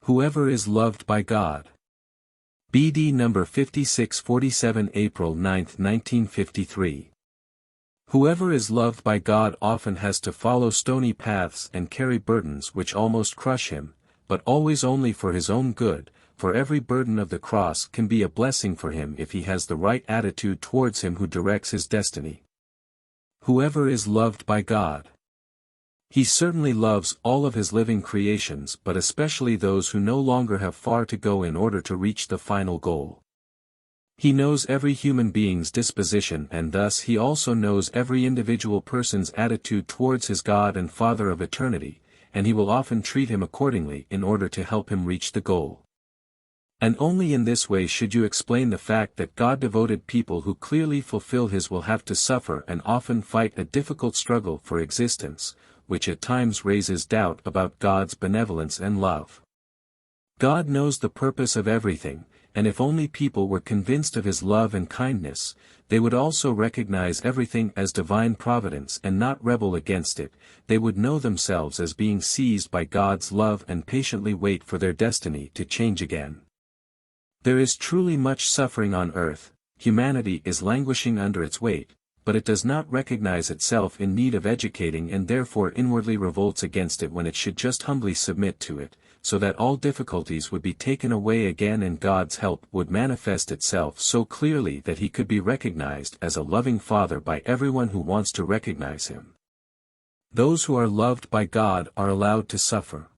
Whoever is loved by God. BD number 5647, April 9, 1953. Whoever is loved by God often has to follow stony paths and carry burdens which almost crush him, but always only for his own good, for every burden of the cross can be a blessing for him if he has the right attitude towards him who directs his destiny. Whoever is loved by God. He certainly loves all of his living creations, but especially those who no longer have far to go in order to reach the final goal. He knows every human being's disposition, and thus he also knows every individual person's attitude towards his God and Father of eternity, and he will often treat him accordingly in order to help him reach the goal. And only in this way should you explain the fact that God-devoted people who clearly fulfill his will have to suffer and often fight a difficult struggle for existence, which at times raises doubt about God's benevolence and love. God knows the purpose of everything, and if only people were convinced of his love and kindness, they would also recognize everything as divine providence and not rebel against it. They would know themselves as being seized by God's love and patiently wait for their destiny to change again. There is truly much suffering on earth. Humanity is languishing under its weight, but it does not recognize itself in need of educating and therefore inwardly revolts against it when it should just humbly submit to it, so that all difficulties would be taken away again and God's help would manifest itself so clearly that he could be recognized as a loving Father by everyone who wants to recognize him. Those who are loved by God are allowed to suffer.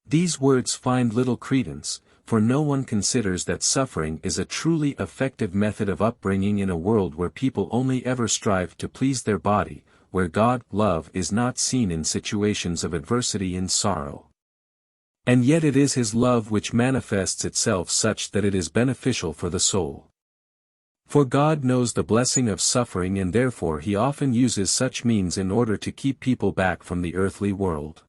These words find little credence, for no one considers that suffering is a truly effective method of upbringing in a world where people only ever strive to please their body, where God, love is not seen in situations of adversity and sorrow. And yet it is his love which manifests itself such that it is beneficial for the soul. For God knows the blessing of suffering, and therefore he often uses such means in order to keep people back from the earthly world.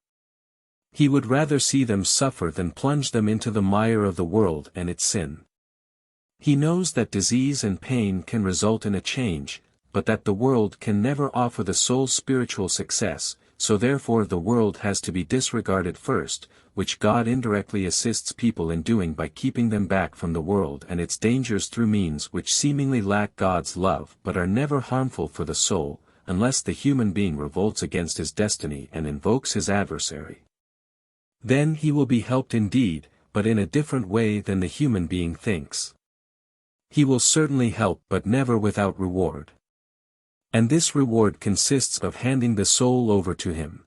He would rather see them suffer than plunge them into the mire of the world and its sin. He knows that disease and pain can result in a change, but that the world can never offer the soul spiritual success, so therefore the world has to be disregarded first, which God indirectly assists people in doing by keeping them back from the world and its dangers through means which seemingly lack God's love but are never harmful for the soul, unless the human being revolts against his destiny and invokes his adversary. Then he will be helped indeed, but in a different way than the human being thinks. He will certainly help, but never without reward. And this reward consists of handing the soul over to him.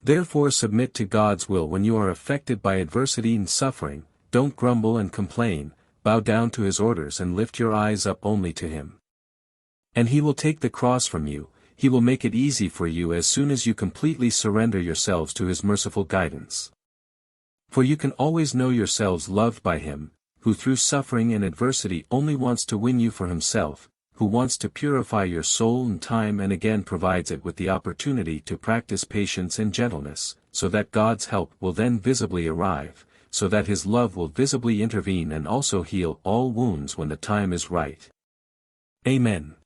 Therefore submit to God's will when you are affected by adversity and suffering. Don't grumble and complain, bow down to his orders and lift your eyes up only to him. And he will take the cross from you. He will make it easy for you as soon as you completely surrender yourselves to his merciful guidance. For you can always know yourselves loved by him, who through suffering and adversity only wants to win you for himself, who wants to purify your soul and time and again provides it with the opportunity to practice patience and gentleness, so that God's help will then visibly arrive, so that his love will visibly intervene and also heal all wounds when the time is right. Amen.